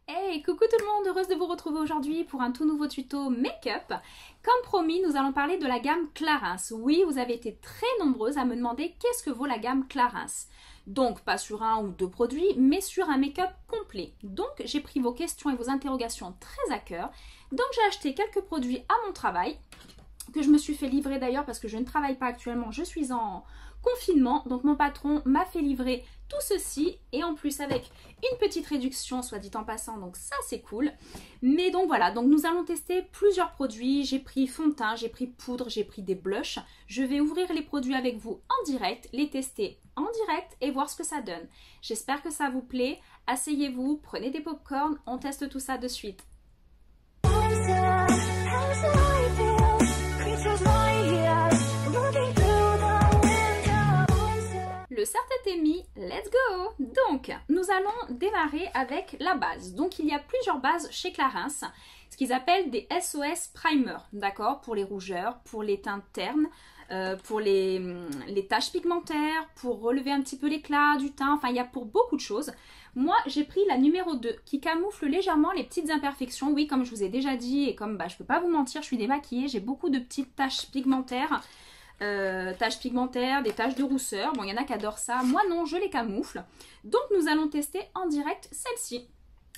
Hey, coucou tout le monde, heureuse de vous retrouver aujourd'hui pour un tout nouveau tuto make-up. Comme promis, nous allons parler de la gamme Clarins. Oui, vous avez été très nombreuses à me demander qu'est-ce que vaut la gamme Clarins. Donc, pas sur un ou deux produits, mais sur un make-up complet. Donc, j'ai pris vos questions et vos interrogations très à cœur. Donc, j'ai acheté quelques produits à mon travail, que je me suis fait livrer d'ailleurs parce que je ne travaille pas actuellement, je suis en confinement. Donc, mon patron m'a fait livrer tout ceci et en plus avec une petite réduction, soit dit en passant, donc ça c'est cool. Mais donc voilà, donc nous allons tester plusieurs produits. J'ai pris fond de teint, j'ai pris poudre, j'ai pris des blushs. Je vais ouvrir les produits avec vous en direct, les tester en direct et voir ce que ça donne. J'espère que ça vous plaît. Asseyez-vous, prenez des pop-corn, on teste tout ça de suite. Le serre-tête est mis, let's go! Donc, nous allons démarrer avec la base. Donc, il y a plusieurs bases chez Clarins, ce qu'ils appellent des SOS Primer, d'accord? Pour les rougeurs, pour les teintes ternes, pour les taches pigmentaires, pour relever un petit peu l'éclat du teint, enfin, il y a pour beaucoup de choses. Moi, j'ai pris la numéro 2 qui camoufle légèrement les petites imperfections. Oui, comme je vous ai déjà dit et comme je peux pas vous mentir, je suis démaquillée, j'ai beaucoup de petites taches pigmentaires. Taches pigmentaires, des taches de rousseur. Bon, il y en a qui adorent ça. Moi, non, je les camoufle. Donc, nous allons tester en direct celle-ci.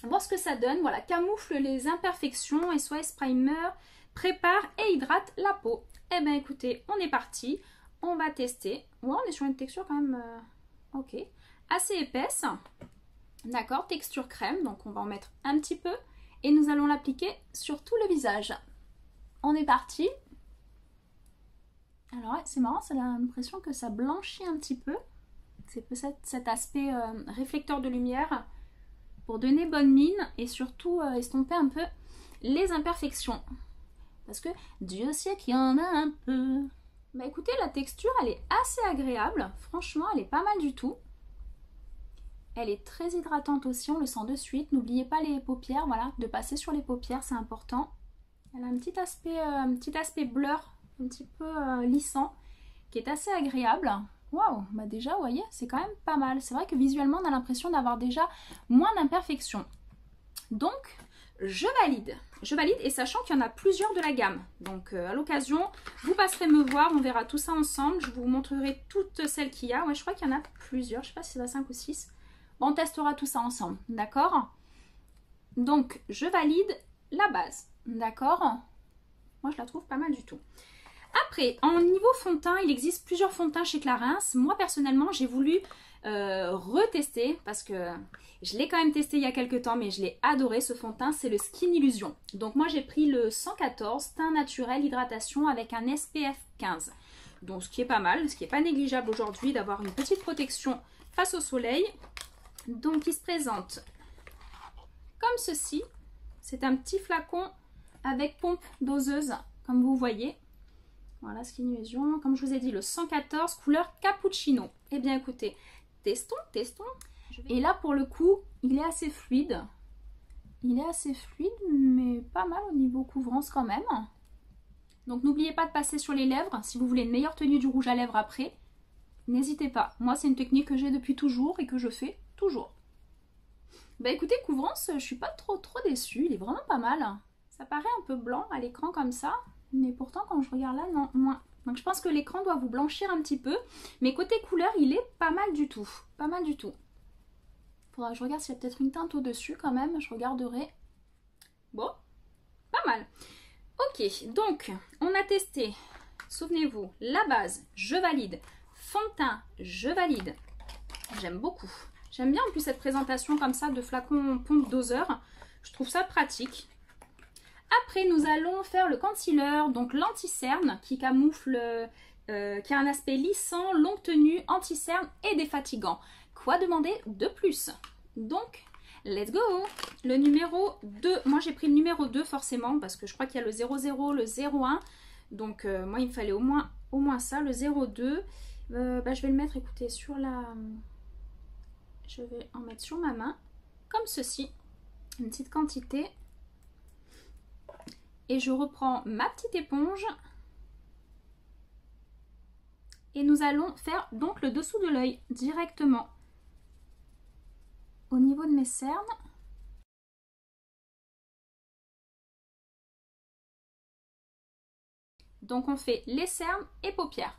Voir ce que ça donne. Voilà, camoufle les imperfections. SOS Primer prépare et hydrate la peau. Eh bien, écoutez, on est parti. On va tester. Ouais, on est sur une texture quand même... ok. Assez épaisse. D'accord, texture crème. Donc, on va en mettre un petit peu. Et nous allons l'appliquer sur tout le visage. On est parti. Alors ouais, c'est marrant, ça a l'impression que ça blanchit un petit peu. C'est peut-être cet aspect réflecteur de lumière pour donner bonne mine et surtout estomper un peu les imperfections. Parce que Dieu sait qu'il y en a un peu. Bah écoutez, la texture, elle est assez agréable. Franchement, elle est pas mal du tout. Elle est très hydratante aussi, on le sent de suite. N'oubliez pas les paupières, voilà, de passer sur les paupières, c'est important. Elle a un petit aspect blur, un petit peu lissant, qui est assez agréable. Waouh, bah déjà, vous voyez, c'est quand même pas mal. C'est vrai que visuellement, on a l'impression d'avoir déjà moins d'imperfections. Donc, je valide. Je valide et sachant qu'il y en a plusieurs de la gamme. Donc, à l'occasion, vous passerez me voir, on verra tout ça ensemble. Je vous montrerai toutes celles qu'il y a. Ouais, je crois qu'il y en a plusieurs. Je sais pas si c'est 5 ou 6. Bon, on testera tout ça ensemble, d'accord? Donc, je valide la base, d'accord? Moi, je la trouve pas mal du tout. Après, en niveau fond de teint, il existe plusieurs fonds de teint chez Clarins. Moi, personnellement, j'ai voulu retester parce que je l'ai quand même testé il y a quelques temps, mais je l'ai adoré ce fond de teint. C'est le Skin Illusion. Donc, moi, j'ai pris le 114 teint naturel hydratation avec un SPF 15. Donc, ce qui est pas mal, ce qui n'est pas négligeable aujourd'hui d'avoir une petite protection face au soleil. Donc, il se présente comme ceci. C'est un petit flacon avec pompe doseuse, comme vous voyez. Voilà, Skin Illusion, comme je vous ai dit, le 114, couleur cappuccino. Eh bien, écoutez, testons. Et là, pour le coup, il est assez fluide. Il est assez fluide, mais pas mal au niveau couvrance quand même. Donc, n'oubliez pas de passer sur les lèvres. Si vous voulez une meilleure tenue du rouge à lèvres après, n'hésitez pas. Moi, c'est une technique que j'ai depuis toujours et que je fais toujours. Bah écoutez, couvrance, je suis pas trop déçue. Il est vraiment pas mal. Ça paraît un peu blanc à l'écran comme ça. Mais pourtant, quand je regarde là, non, moins. Donc, je pense que l'écran doit vous blanchir un petit peu. Mais côté couleur, il est pas mal du tout. Pas mal du tout. Faudra que je regarde s'il y a peut-être une teinte au-dessus quand même. Je regarderai. Bon, pas mal. Ok, donc, on a testé. Souvenez-vous, la base, je valide. Fond de teint, je valide. J'aime beaucoup. J'aime bien en plus cette présentation comme ça de flacon pompe doseur. Je trouve ça pratique. Après, nous allons faire le concealer, donc l'anti-cerne qui camoufle, qui a un aspect lissant, longue tenue, anti-cerne et défatigant. Quoi demander de plus? Donc, let's go! Le numéro 2, moi j'ai pris le numéro 2 forcément parce que je crois qu'il y a le 00, le 01. Donc, moi il me fallait au moins ça, le 02. Bah, je vais le mettre, écoutez, sur la... Je vais en mettre sur ma main, comme ceci, une petite quantité. Et je reprends ma petite éponge. Et nous allons faire donc le dessous de l'œil directement au niveau de mes cernes. Donc on fait les cernes et paupières.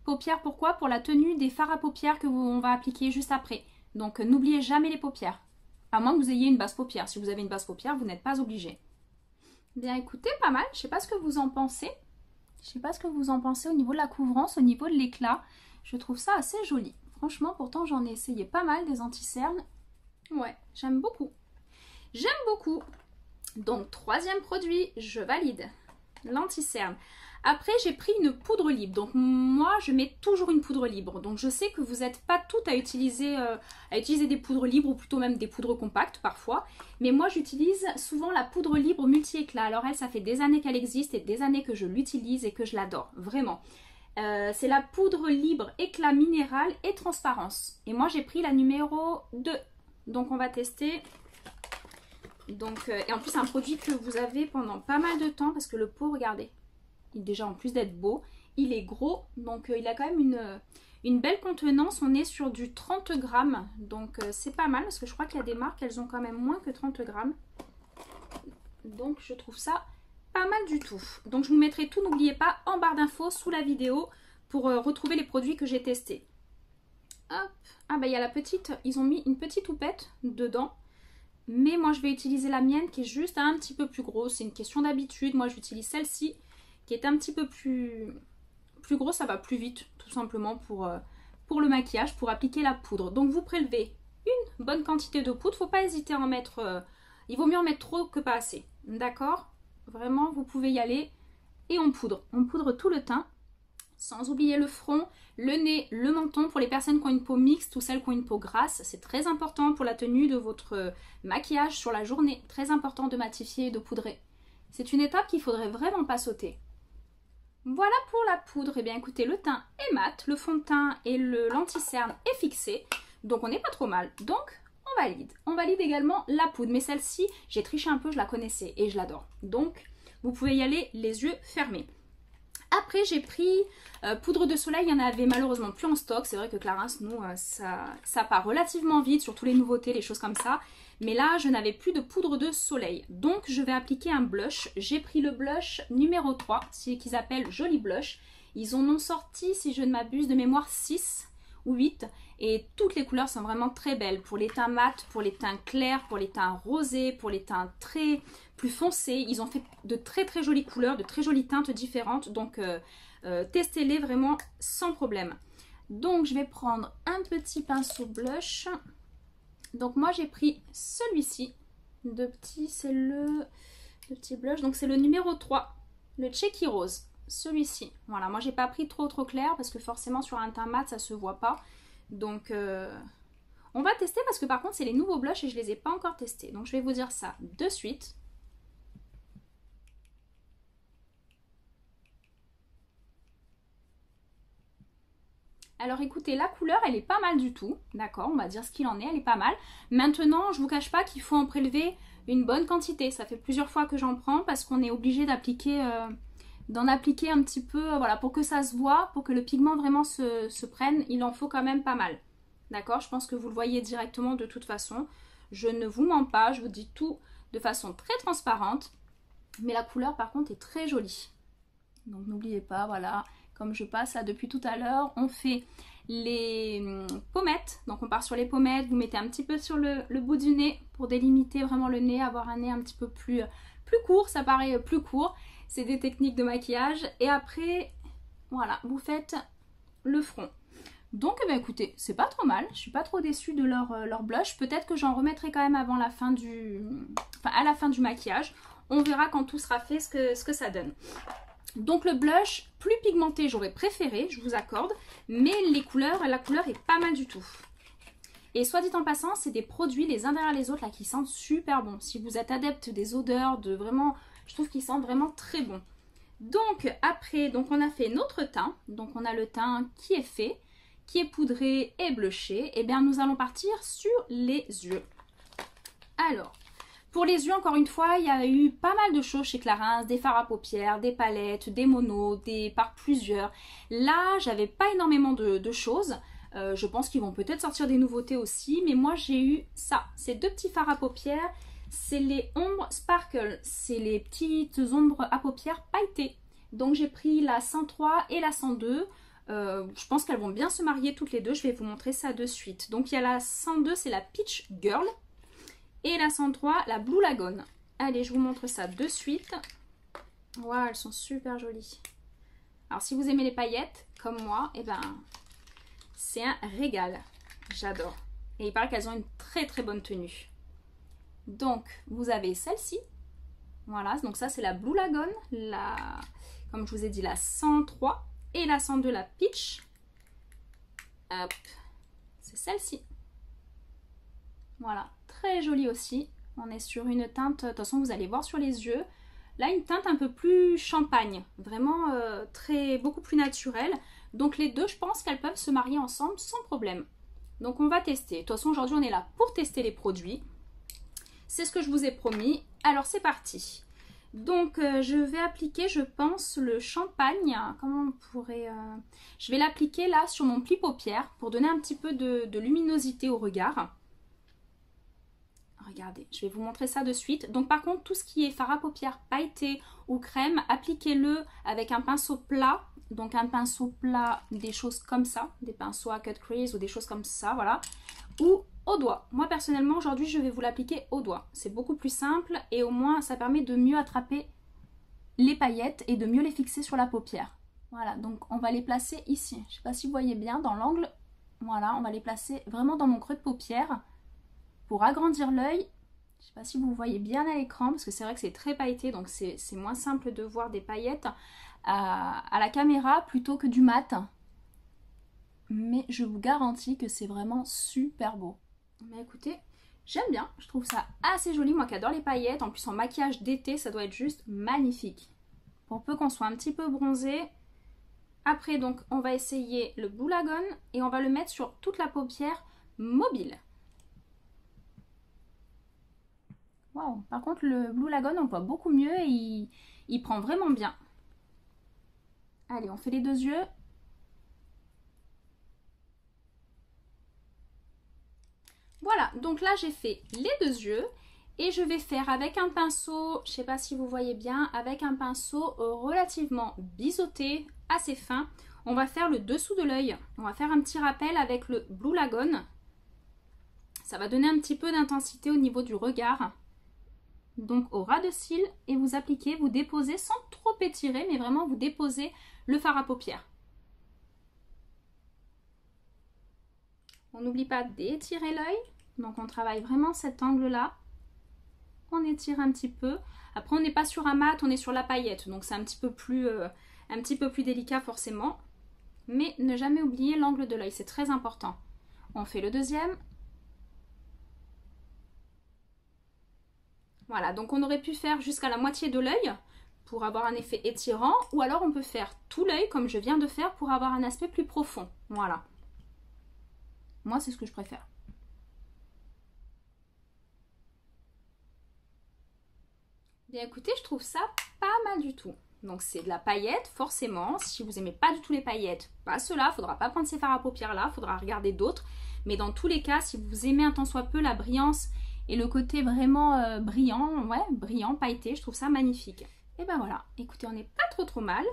Paupières, pourquoi? Pour la tenue des fards à paupières que on va appliquer juste après. Donc n'oubliez jamais les paupières. À moins que vous ayez une basse paupière. Si vous avez une basse paupière, vous n'êtes pas obligé. Bien écoutez, pas mal. Je ne sais pas ce que vous en pensez. Je ne sais pas ce que vous en pensez au niveau de la couvrance, au niveau de l'éclat. Je trouve ça assez joli. Franchement, pourtant, j'en ai essayé pas mal des anti-cernes. Ouais, j'aime beaucoup. J'aime beaucoup. Donc, troisième produit, je valide. L'anti-cerne. Après, j'ai pris une poudre libre. Donc, moi, je mets toujours une poudre libre. Donc, je sais que vous n'êtes pas toutes à utiliser des poudres libres ou plutôt même des poudres compactes parfois. Mais moi, j'utilise souvent la poudre libre multi-éclat. Alors, elle, ça fait des années qu'elle existe et des années que je l'utilise et que je l'adore. Vraiment. C'est la poudre libre éclat minéral et transparence. Et moi, j'ai pris la numéro 2. Donc, on va tester. Donc, et en plus, c'est un produit que vous avez pendant pas mal de temps parce que le pot, regardez. Déjà en plus d'être beau, il est gros, donc il a quand même une belle contenance. On est sur du 30 grammes, donc c'est pas mal parce que je crois qu'il y a des marques, elles ont quand même moins que 30 grammes. Donc je trouve ça pas mal du tout. Donc je vous mettrai tout, n'oubliez pas, en barre d'infos sous la vidéo pour retrouver les produits que j'ai testés. Hop. Ah bah il y a la petite, ils ont mis une petite houppette dedans. Mais moi je vais utiliser la mienne qui est juste un petit peu plus grosse, c'est une question d'habitude. Moi j'utilise celle-ci qui est un petit peu plus gros, ça va plus vite tout simplement pour le maquillage, pour appliquer la poudre. Donc vous prélevez une bonne quantité de poudre, faut pas hésiter à en mettre, il vaut mieux en mettre trop que pas assez, d'accord? Vraiment vous pouvez y aller et on poudre tout le teint, sans oublier le front, le nez, le menton pour les personnes qui ont une peau mixte ou celles qui ont une peau grasse, c'est très important pour la tenue de votre maquillage sur la journée, très important de matifier et de poudrer. C'est une étape qu'il faudrait vraiment pas sauter. Voilà pour la poudre. Et bien écoutez, le teint est mat, le fond de teint et l'anti-cerne est fixé. Donc on n'est pas trop mal. Donc on valide. On valide également la poudre. Mais celle-ci, j'ai triché un peu, je la connaissais et je l'adore. Donc vous pouvez y aller les yeux fermés. Après j'ai pris poudre de soleil, il n'y en avait malheureusement plus en stock. C'est vrai que Clarins, nous, ça part relativement vite sur toutes les nouveautés, les choses comme ça. Mais là, je n'avais plus de poudre de soleil. Donc, je vais appliquer un blush. J'ai pris le blush numéro 3, qu'ils appellent Joli Blush. Ils en ont sorti, si je ne m'abuse, de mémoire 6 ou 8. Et toutes les couleurs sont vraiment très belles. Pour les teints mat, pour les teints clairs, pour les teints rosés, pour les teints très plus foncés. Ils ont fait de très très jolies couleurs, de très jolies teintes différentes. Donc, testez-les vraiment sans problème. Donc, je vais prendre un petit pinceau blush. Donc moi j'ai pris celui-ci, c'est le petit blush, donc c'est le numéro 3, le Cheeky Rose, celui-ci. Voilà, moi j'ai pas pris trop clair parce que forcément sur un teint mat ça se voit pas. Donc on va tester parce que par contre c'est les nouveaux blushs et je les ai pas encore testés. Donc je vais vous dire ça de suite. Alors écoutez, la couleur elle est pas mal du tout, d'accord, on va dire ce qu'il en est, elle est pas mal. Maintenant, je vous cache pas qu'il faut en prélever une bonne quantité, ça fait plusieurs fois que j'en prends parce qu'on est obligé d'appliquer, d'en appliquer un petit peu, voilà, pour que ça se voit, pour que le pigment vraiment se prenne, il en faut quand même pas mal. D'accord, je pense que vous le voyez directement de toute façon, je ne vous mens pas, je vous dis tout de façon très transparente, mais la couleur par contre est très jolie. Donc n'oubliez pas, voilà. Comme je passe là depuis tout à l'heure, on fait les pommettes. Donc on part sur les pommettes, vous mettez un petit peu sur le bout du nez pour délimiter vraiment le nez, avoir un nez un petit peu plus court, ça paraît plus court. C'est des techniques de maquillage. Et après, voilà, vous faites le front. Donc eh bien, écoutez, c'est pas trop mal. Je suis pas trop déçue de leur blush. Peut-être que j'en remettrai quand même avant la fin à la fin du maquillage. On verra quand tout sera fait ce que ça donne. Donc le blush, plus pigmenté, j'aurais préféré, je vous accorde, mais la couleur est pas mal du tout. Et soit dit en passant, c'est des produits les uns derrière les autres là qui sentent super bon. Si vous êtes adepte des odeurs, je trouve qu'ils sentent vraiment très bon. Donc après, on a fait notre teint, donc on a le teint qui est fait, qui est poudré et blushé. Et bien nous allons partir sur les yeux. Alors, pour les yeux, encore une fois, il y a eu pas mal de choses chez Clarins, des fards à paupières, des palettes, des monos, par plusieurs. Là, j'avais pas énormément de choses. Je pense qu'ils vont peut-être sortir des nouveautés aussi, mais moi j'ai eu ça, ces deux petits fards à paupières. c'est les ombres Sparkle. C'est les petites ombres à paupières pailletées. Donc j'ai pris la 103 et la 102. Je pense qu'elles vont bien se marier toutes les deux. Je vais vous montrer ça de suite. Donc il y a la 102, c'est la Peach Girl. Et la 103, la Blue Lagoon. Allez, je vous montre ça de suite. Waouh, elles sont super jolies. Alors si vous aimez les paillettes, comme moi, et ben c'est un régal. J'adore. Et il paraît qu'elles ont une très très bonne tenue. Donc vous avez celle-ci. Voilà, donc ça c'est la Blue Lagoon. Comme je vous ai dit, la 103. Et la 102, la Peach. Hop. C'est celle-ci. Voilà, très jolie aussi. On est sur une teinte, de toute façon vous allez voir sur les yeux. Là, une teinte un peu plus champagne. Vraiment beaucoup plus naturelle. Donc les deux, je pense qu'elles peuvent se marier ensemble sans problème. Donc on va tester. De toute façon, aujourd'hui, on est là pour tester les produits. C'est ce que je vous ai promis. Alors c'est parti. Donc je vais appliquer, je pense, le champagne. Comment on pourrait... Je vais l'appliquer là sur mon pli paupière pour donner un petit peu de luminosité au regard. Regardez, je vais vous montrer ça de suite. Donc par contre, tout ce qui est fard à paupières pailleté ou crème, appliquez-le avec un pinceau plat. Donc un pinceau plat, des choses comme ça, des pinceaux à cut crease ou des choses comme ça, voilà. Ou au doigt. Moi personnellement, aujourd'hui, je vais vous l'appliquer au doigt. C'est beaucoup plus simple et au moins, ça permet de mieux attraper les paillettes et de mieux les fixer sur la paupière. Voilà, donc on va les placer ici. Je ne sais pas si vous voyez bien dans l'angle. Voilà, on va les placer vraiment dans mon creux de paupière. Pour agrandir l'œil, je ne sais pas si vous voyez bien à l'écran, parce que c'est vrai que c'est très pailleté, donc c'est moins simple de voir des paillettes à la caméra plutôt que du mat. Mais je vous garantis que c'est vraiment super beau. Mais écoutez, j'aime bien, je trouve ça assez joli, moi qui adore les paillettes. En plus en maquillage d'été, ça doit être juste magnifique. Pour peu qu'on soit un petit peu bronzé. Après donc, on va essayer le Blue Lagoon et on va le mettre sur toute la paupière mobile. Wow. Par contre, le Blue Lagoon, on voit beaucoup mieux et il prend vraiment bien. Allez, on fait les deux yeux. Voilà, donc là, j'ai fait les deux yeux. Et je vais faire avec un pinceau, je ne sais pas si vous voyez bien, avec un pinceau relativement biseauté, assez fin. On va faire le dessous de l'œil. On va faire un petit rappel avec le Blue Lagoon. Ça va donner un petit peu d'intensité au niveau du regard. Donc au ras de cils et vous appliquez, vous déposez sans trop étirer, mais vraiment vous déposez le fard à paupières. On n'oublie pas d'étirer l'œil, donc on travaille vraiment cet angle-là. On étire un petit peu. Après on n'est pas sur un mat, on est sur la paillette, donc c'est un petit peu plus délicat forcément. Mais ne jamais oublier l'angle de l'œil, c'est très important. On fait le deuxième. Voilà, donc on aurait pu faire jusqu'à la moitié de l'œil pour avoir un effet étirant, ou alors on peut faire tout l'œil comme je viens de faire pour avoir un aspect plus profond. Voilà. Moi, c'est ce que je préfère. Bien écoutez, je trouve ça pas mal du tout. Donc c'est de la paillette, forcément. Si vous n'aimez pas du tout les paillettes, pas cela, il ne faudra pas prendre ces fards à paupières là, il faudra regarder d'autres. Mais dans tous les cas, si vous aimez un tant soit peu la brillance et le côté vraiment brillant, ouais, brillant, pailleté, je trouve ça magnifique. Et ben voilà, écoutez, on n'est pas trop mal.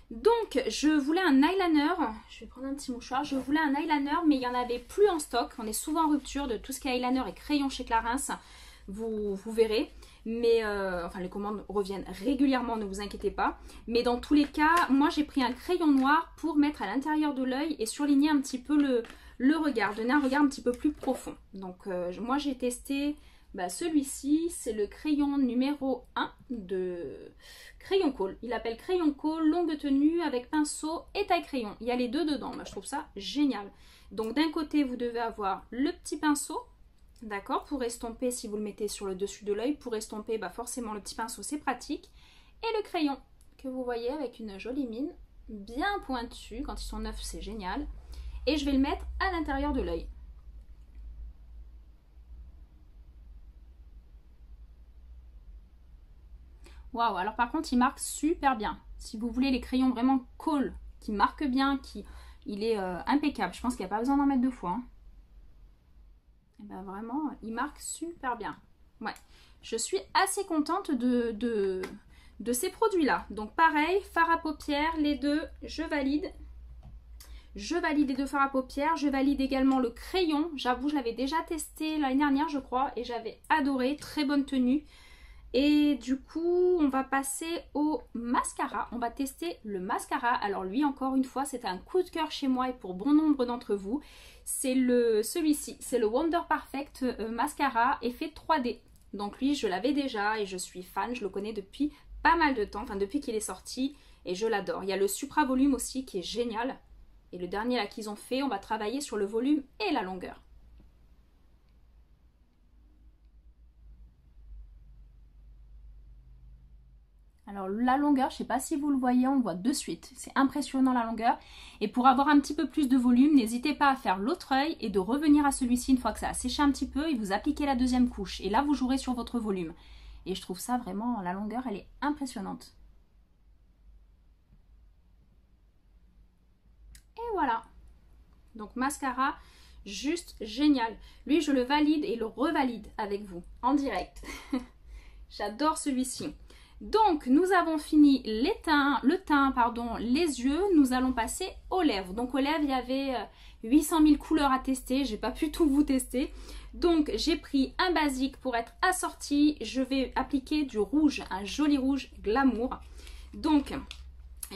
Donc je voulais un eyeliner, je vais prendre un petit mouchoir, je voulais un eyeliner mais il n'y en avait plus en stock. On est souvent en rupture de tout ce qui est eyeliner et crayon chez Clarins, vous verrez. Mais enfin les commandes reviennent régulièrement, ne vous inquiétez pas. Mais dans tous les cas, moi j'ai pris un crayon noir pour mettre à l'intérieur de l'œil et surligner un petit peu le regard, donner un regard un petit peu plus profond. Donc moi j'ai testé celui-ci, c'est le crayon numéro 1 de Crayon Cole. Il appelle Crayon Cole, longue tenue avec pinceau et taille crayon. Il y a les deux dedans, moi je trouve ça génial. Donc d'un côté vous devez avoir le petit pinceau. D'accord, pour estomper, si vous le mettez sur le dessus de l'œil, pour estomper, forcément le petit pinceau c'est pratique. Et le crayon que vous voyez avec une jolie mine, bien pointue, quand ils sont neufs c'est génial. Et je vais le mettre à l'intérieur de l'œil. Waouh, alors par contre il marque super bien. Si vous voulez les crayons vraiment Cole, qui marquent bien, il est impeccable. Je pense qu'il n'y a pas besoin d'en mettre deux fois. Hein. Et ben vraiment, il marque super bien. Ouais, je suis assez contente de ces produits-là. Donc pareil, fard à paupières, les deux, je valide. Je valide les deux fards à paupières. Je valide également le crayon. J'avoue, je l'avais déjà testé l'année dernière, je crois, et j'avais adoré. Très bonne tenue. Et du coup, on va passer au mascara. On va tester le mascara. Alors lui, encore une fois, c'est un coup de cœur chez moi et pour bon nombre d'entre vous. C'est celui-ci. C'est le Wonder Perfect Mascara effet 3D. Donc lui, je l'avais déjà et je suis fan. Je le connais depuis pas mal de temps. Enfin, depuis qu'il est sorti et je l'adore. Il y a le Supra Volume aussi qui est génial. Et le dernier là qu'ils ont fait, on va travailler sur le volume et la longueur. Alors la longueur, je ne sais pas si vous le voyez, on le voit de suite. C'est impressionnant la longueur. Et pour avoir un petit peu plus de volume, n'hésitez pas à faire l'autre œil et de revenir à celui-ci une fois que ça a séché un petit peu et vous appliquez la deuxième couche. Et là, vous jouerez sur votre volume. Et je trouve ça vraiment, la longueur, elle est impressionnante. Et voilà. Donc mascara, juste génial. Lui, je le valide et le revalide avec vous en direct. J'adore celui-ci. Donc, nous avons fini le teint, les yeux. Nous allons passer aux lèvres. Donc, aux lèvres, il y avait 800 000 couleurs à tester. J'ai pas pu tout vous tester. Donc, j'ai pris un basique pour être assorti. Je vais appliquer du rouge, un joli rouge glamour. Donc,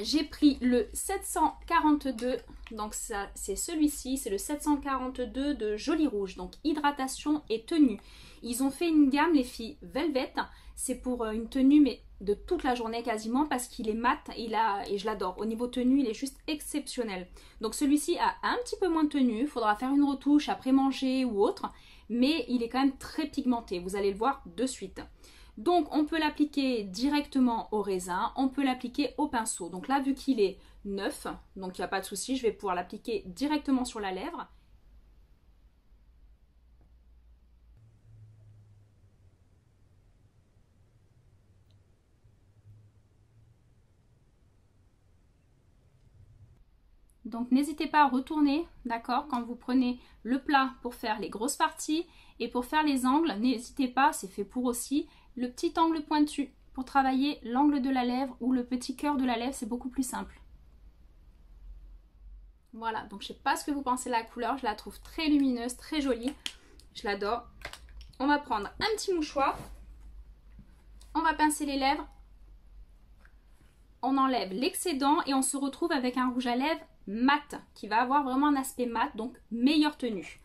j'ai pris le 742. Donc, ça, c'est celui-ci. C'est le 742 de Joli Rouge. Donc, hydratation et tenue. Ils ont fait une gamme, les filles, Velvet. C'est pour une tenue, mais de toute la journée quasiment, parce qu'il est mat et je l'adore. Au niveau tenue, il est juste exceptionnel. Donc celui-ci a un petit peu moins de tenue. Il faudra faire une retouche après manger ou autre. Mais il est quand même très pigmenté. Vous allez le voir de suite. Donc on peut l'appliquer directement au raisin. On peut l'appliquer au pinceau. Donc là, vu qu'il est neuf, donc il n'y a pas de souci, je vais pouvoir l'appliquer directement sur la lèvre. Donc n'hésitez pas à retourner, d'accord, quand vous prenez le plat pour faire les grosses parties et pour faire les angles, n'hésitez pas, c'est fait pour aussi, le petit angle pointu pour travailler l'angle de la lèvre ou le petit cœur de la lèvre, c'est beaucoup plus simple. Voilà, donc je sais pas ce que vous pensez de la couleur, je la trouve très lumineuse, très jolie, je l'adore. On va prendre un petit mouchoir, on va pincer les lèvres, on enlève l'excédent et on se retrouve avec un rouge à lèvres mat, qui va avoir vraiment un aspect mat, donc meilleure tenue.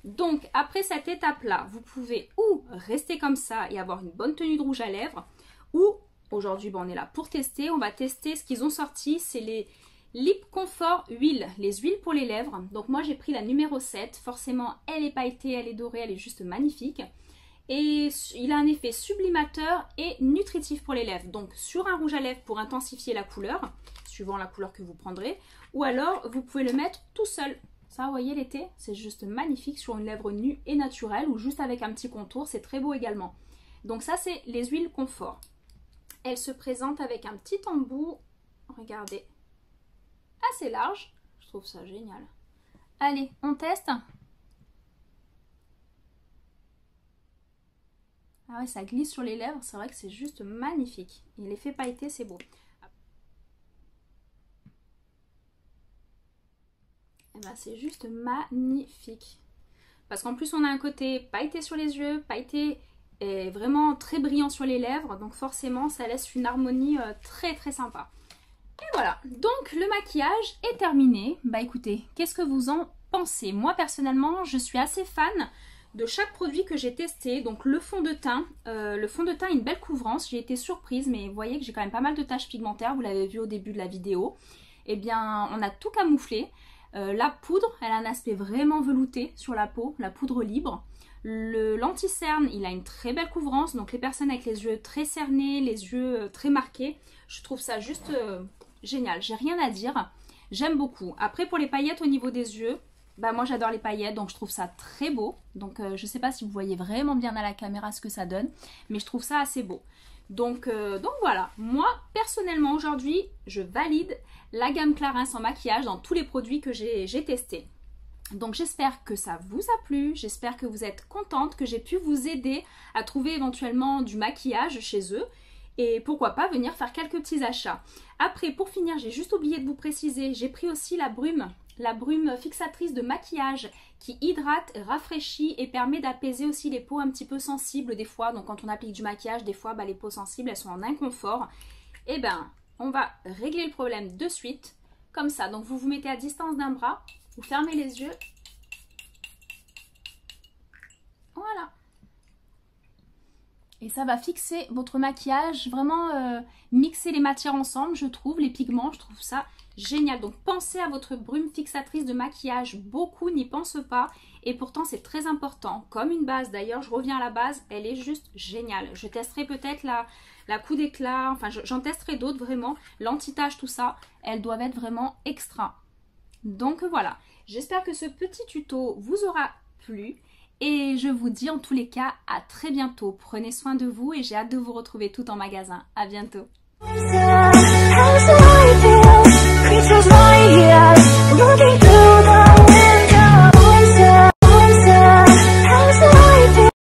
Donc après cette étape là, vous pouvez ou rester comme ça et avoir une bonne tenue de rouge à lèvres, ou aujourd'hui on est là pour tester, on va tester ce qu'ils ont sorti, c'est les Lip Comfort huile, les huiles pour les lèvres. Donc moi j'ai pris la numéro 7, forcément elle est pailletée, elle est dorée, elle est juste magnifique. Et il a un effet sublimateur et nutritif pour les lèvres. Donc sur un rouge à lèvres pour intensifier la couleur, suivant la couleur que vous prendrez. Ou alors vous pouvez le mettre tout seul. Ça, vous voyez l'été, c'est juste magnifique sur une lèvre nue et naturelle ou juste avec un petit contour, c'est très beau également. Donc ça c'est les huiles Confort. Elles se présentent avec un petit embout, regardez, assez large. Je trouve ça génial. Allez, on teste. Ah ouais, ça glisse sur les lèvres, c'est vrai que c'est juste magnifique. Et l'effet pailleté, c'est beau. Et ben, c'est juste magnifique. Parce qu'en plus, on a un côté pailleté sur les yeux, pailleté est vraiment très brillant sur les lèvres. Donc forcément, ça laisse une harmonie très très sympa. Et voilà, donc le maquillage est terminé. Bah écoutez, qu'est-ce que vous en pensez? Moi personnellement, je suis assez fan de chaque produit que j'ai testé. Donc le fond de teint a une belle couvrance. J'ai été surprise, mais vous voyez que j'ai quand même pas mal de taches pigmentaires. Vous l'avez vu au début de la vidéo. Eh bien, on a tout camouflé. La poudre, elle a un aspect vraiment velouté sur la peau, la poudre libre. L'anti-cerne, il a une très belle couvrance. Donc les personnes avec les yeux très cernés, les yeux très marqués, je trouve ça juste génial. J'ai rien à dire. J'aime beaucoup. Après, pour les paillettes au niveau des yeux, bah moi j'adore les paillettes, donc je trouve ça très beau. Donc je sais pas si vous voyez vraiment bien à la caméra ce que ça donne, mais je trouve ça assez beau. Donc voilà, moi personnellement aujourd'hui je valide la gamme Clarins en maquillage dans tous les produits que j'ai testés. Donc j'espère que ça vous a plu, j'espère que vous êtes contente, que j'ai pu vous aider à trouver éventuellement du maquillage chez eux. Et pourquoi pas venir faire quelques petits achats. Après, pour finir, j'ai juste oublié de vous préciser, j'ai pris aussi la brume fixatrice de maquillage qui hydrate, rafraîchit et permet d'apaiser aussi les peaux un petit peu sensibles des fois. Donc quand on applique du maquillage, des fois les peaux sensibles elles sont en inconfort. Et ben on va régler le problème de suite comme ça. Donc vous vous mettez à distance d'un bras, vous fermez les yeux. Voilà. Et ça va fixer votre maquillage, vraiment mixer les matières ensemble, je trouve, les pigments, je trouve ça génial. Donc pensez à votre brume fixatrice de maquillage, beaucoup n'y pensent pas et pourtant c'est très important. Comme une base d'ailleurs, je reviens à la base, elle est juste géniale. Je testerai peut-être la coup d'éclat, enfin j'en testerai d'autres vraiment. L'anti-tache, tout ça, elles doivent être vraiment extra. Donc voilà, j'espère que ce petit tuto vous aura plu. Et je vous dis en tous les cas à très bientôt. Prenez soin de vous et j'ai hâte de vous retrouver tout en magasin. À bientôt.